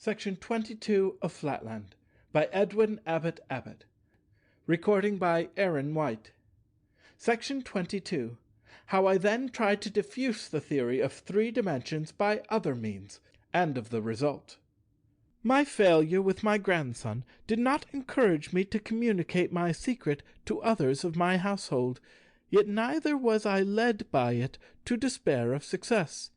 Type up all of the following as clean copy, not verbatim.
Section 22 of Flatland by Edwin Abbott. Recording by Aaron White. Section 22. How I then tried to diffuse the theory of three dimensions by other means, and of the result. My failure with my grandson did not encourage me to communicate my secret to others of my household, yet neither was I led by it to despair of success.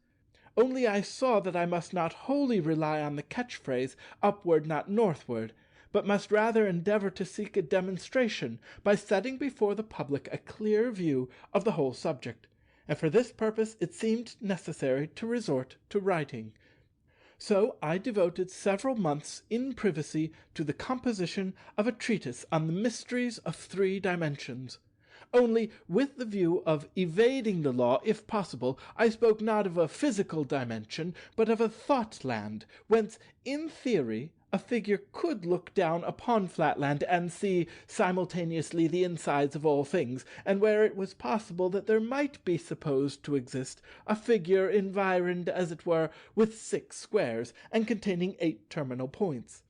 Only I saw that I must not wholly rely on the catch-phrase, upward not northward, but must rather endeavour to seek a demonstration by setting before the public a clear view of the whole subject, and for this purpose it seemed necessary to resort to writing. So I devoted several months in privacy to the composition of a treatise on the mysteries of three dimensions. Only, with the view of evading the law, if possible, I spoke not of a physical dimension, but of a thought-land, whence, in theory, a figure could look down upon Flatland and see simultaneously the insides of all things, and where it was possible that there might be supposed to exist a figure environed, as it were, with 6 squares, and containing 8 terminal points.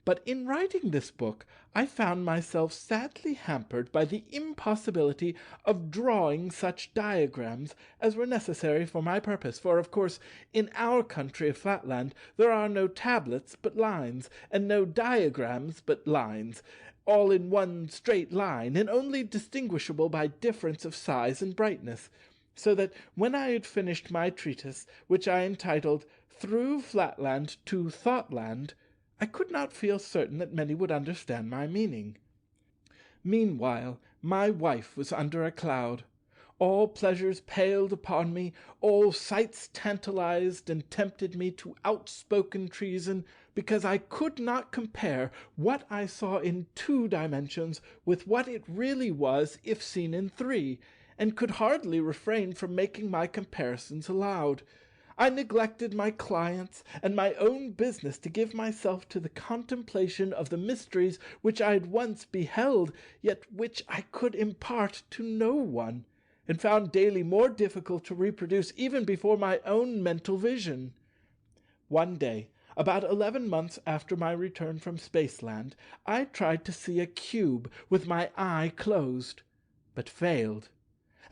But in writing this book I found myself sadly hampered by the impossibility of drawing such diagrams as were necessary for my purpose, for of course in our country of Flatland there are no tablets but lines, and no diagrams but lines, all in one straight line, and only distinguishable by difference of size and brightness. So that when I had finished my treatise, which I entitled Through Flatland to Thoughtland, I could not feel certain that many would understand my meaning. Meanwhile my wife was under a cloud. All pleasures paled upon me, all sights tantalized and tempted me to outspoken treason, because I could not compare what I saw in 2 dimensions with what it really was if seen in 3, and could hardly refrain from making my comparisons aloud. I neglected my clients and my own business to give myself to the contemplation of the mysteries which I had once beheld, yet which I could impart to no one, and found daily more difficult to reproduce even before my own mental vision. One day, about 11 months after my return from Spaceland, I tried to see a cube with my eye closed, but failed.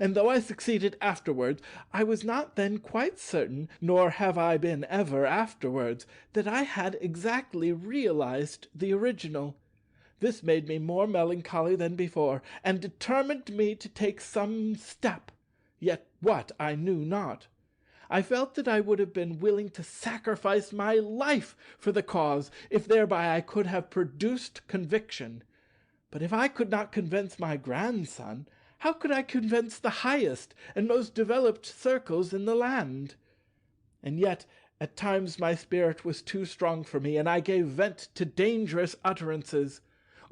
And though I succeeded afterwards, I was not then quite certain, nor have I been ever afterwards, that I had exactly realized the original. This made me more melancholy than before, and determined me to take some step, yet what I knew not. I felt that I would have been willing to sacrifice my life for the cause, if thereby I could have produced conviction. But if I could not convince my grandson, how could I convince the highest and most developed circles in the land? And yet at times my spirit was too strong for me, and I gave vent to dangerous utterances.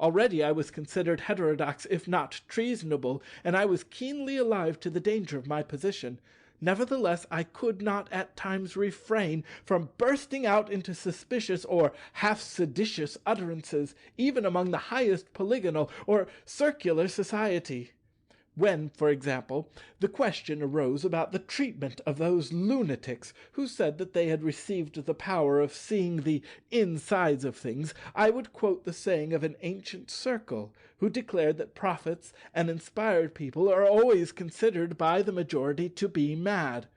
Already I was considered heterodox, if not treasonable, and I was keenly alive to the danger of my position. Nevertheless, I could not at times refrain from bursting out into suspicious or half-seditious utterances, even among the highest polygonal or circular society. When, for example, the question arose about the treatment of those lunatics who said that they had received the power of seeing the insides of things, I would quote the saying of an ancient circle, who declared that prophets and inspired people are always considered by the majority to be mad,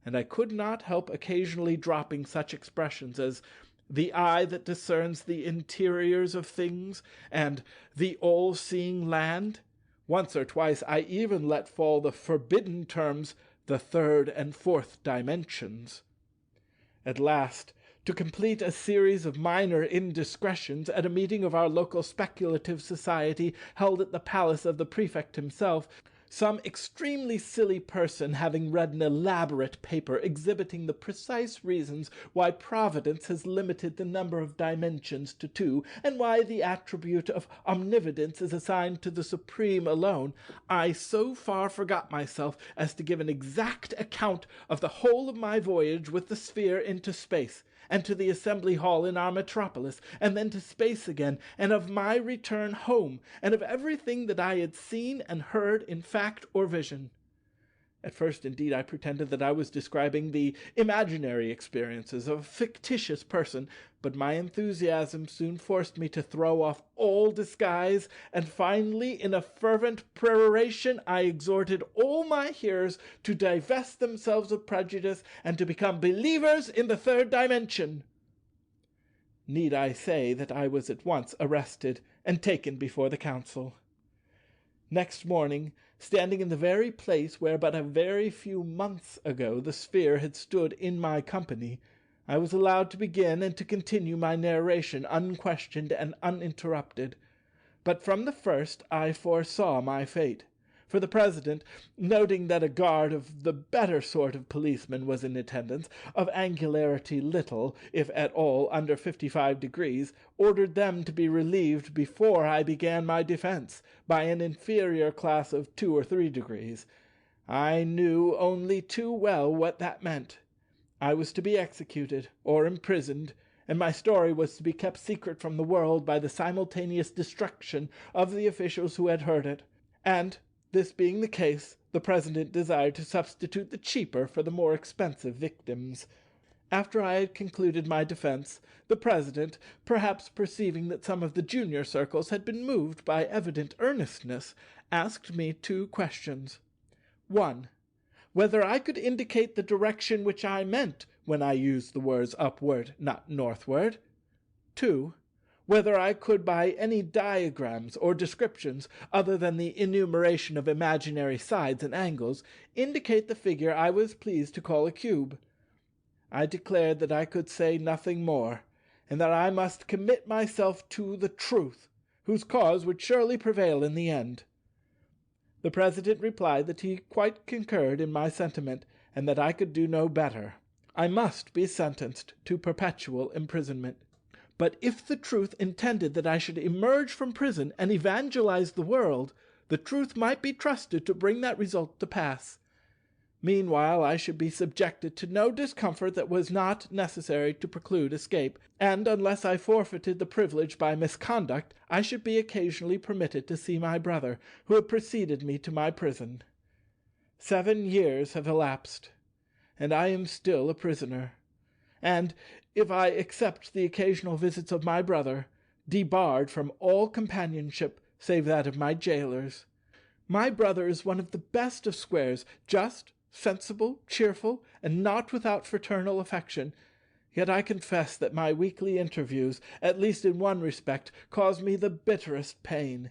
and I could not help occasionally dropping such expressions as the eye that discerns the interiors of things, and the all-seeing land. Once or twice I even let fall the forbidden terms, the 3rd and 4th dimensions. At last, to complete a series of minor indiscretions at a meeting of our local speculative society held at the palace of the prefect himself, some extremely silly person having read an elaborate paper exhibiting the precise reasons why Providence has limited the number of dimensions to 2, and why the attribute of omnividence is assigned to the Supreme alone, I so far forgot myself as to give an exact account of the whole of my voyage with the sphere into space, and to the assembly hall in our metropolis, and then to space again, and of my return home, and of everything that I had seen and heard in fact or vision. At first, indeed, I pretended that I was describing the imaginary experiences of a fictitious person, but my enthusiasm soon forced me to throw off all disguise, and finally, in a fervent peroration, I exhorted all my hearers to divest themselves of prejudice and to become believers in the third dimension. Need I say that I was at once arrested and taken before the council? Next morning, standing in the very place where but a very few months ago the sphere had stood in my company, I was allowed to begin and to continue my narration unquestioned and uninterrupted. But from the first I foresaw my fate. For the President, noting that a guard of the better sort of policemen was in attendance, of angularity little, if at all, under 55 degrees, ordered them to be relieved before I began my defence, by an inferior class of 2 or 3 degrees. I knew only too well what that meant. I was to be executed, or imprisoned, and my story was to be kept secret from the world by the simultaneous destruction of the officials who had heard it. And, this being the case, the President desired to substitute the cheaper for the more expensive victims. After I had concluded my defence, the President, perhaps perceiving that some of the junior circles had been moved by evident earnestness, asked me 2 questions. 1. Whether I could indicate the direction which I meant when I used the words upward, not northward. 2. Whether I could by any diagrams or descriptions, other than the enumeration of imaginary sides and angles, indicate the figure I was pleased to call a cube. I declared that I could say nothing more, and that I must commit myself to the truth, whose cause would surely prevail in the end. The President replied that he quite concurred in my sentiment, and that I could do no better. I must be sentenced to perpetual imprisonment. But if the truth intended that I should emerge from prison and evangelize the world, the truth might be trusted to bring that result to pass. Meanwhile, I should be subjected to no discomfort that was not necessary to preclude escape, and unless I forfeited the privilege by misconduct, I should be occasionally permitted to see my brother, who had preceded me to my prison. 7 years have elapsed, and I am still a prisoner, and, if I except the occasional visits of my brother, debarred from all companionship save that of my jailers. My brother is one of the best of squares, just, sensible, cheerful, and not without fraternal affection. Yet I confess that my weekly interviews, at least in one respect, cause me the bitterest pain.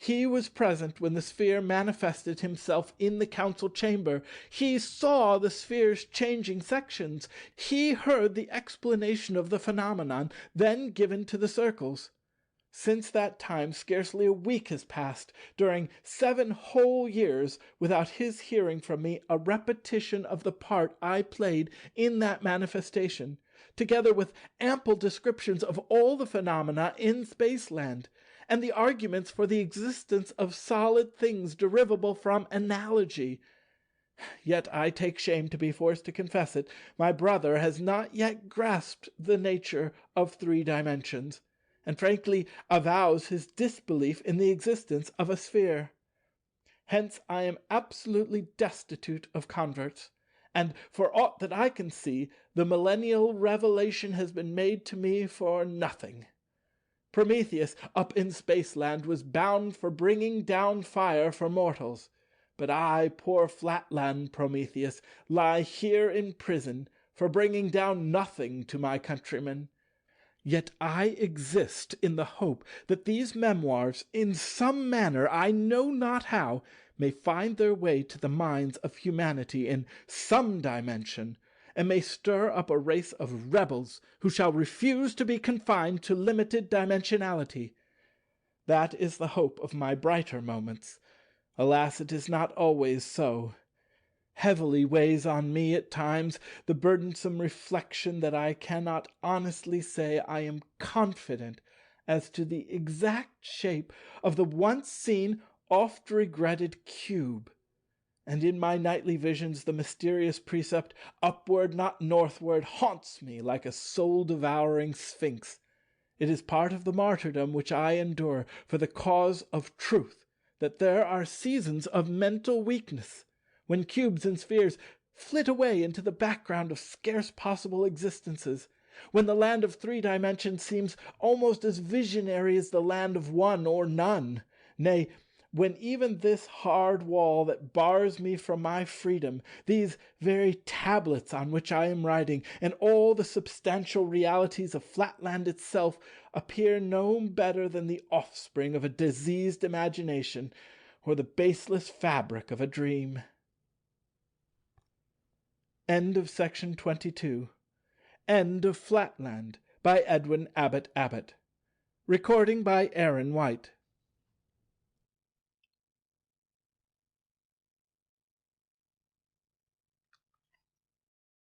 He was present when the sphere manifested himself in the council chamber. He saw the sphere's changing sections. He heard the explanation of the phenomenon then given to the circles. Since that time scarcely a week has passed, during 7 whole years, without his hearing from me a repetition of the part I played in that manifestation, together with ample descriptions of all the phenomena in Spaceland, and the arguments for the existence of solid things derivable from analogy. Yet I take shame to be forced to confess it, my brother has not yet grasped the nature of 3 dimensions, and frankly avows his disbelief in the existence of a sphere. Hence I am absolutely destitute of converts, and for aught that I can see, the millennial revelation has been made to me for nothing. Prometheus up in Spaceland was bound for bringing down fire for mortals, but I, poor Flatland Prometheus, lie here in prison for bringing down nothing to my countrymen. Yet I exist in the hope that these memoirs, in some manner, I know not how, may find their way to the minds of humanity in some dimension, and may stir up a race of rebels who shall refuse to be confined to limited dimensionality. That is the hope of my brighter moments. Alas, it is not always so. Heavily weighs on me at times the burdensome reflection that I cannot honestly say I am confident as to the exact shape of the once seen, oft regretted cube. And in my nightly visions the mysterious precept, upward not northward, haunts me like a soul-devouring sphinx. It is part of the martyrdom which I endure for the cause of truth, that there are seasons of mental weakness, when cubes and spheres flit away into the background of scarce possible existences, when the land of 3 dimensions seems almost as visionary as the land of 1 or none, nay, when even this hard wall that bars me from my freedom, these very tablets on which I am writing, and all the substantial realities of Flatland itself appear no better than the offspring of a diseased imagination, or the baseless fabric of a dream. End of section 22. End of Flatland by Edwin Abbott. Recording by Aaron White.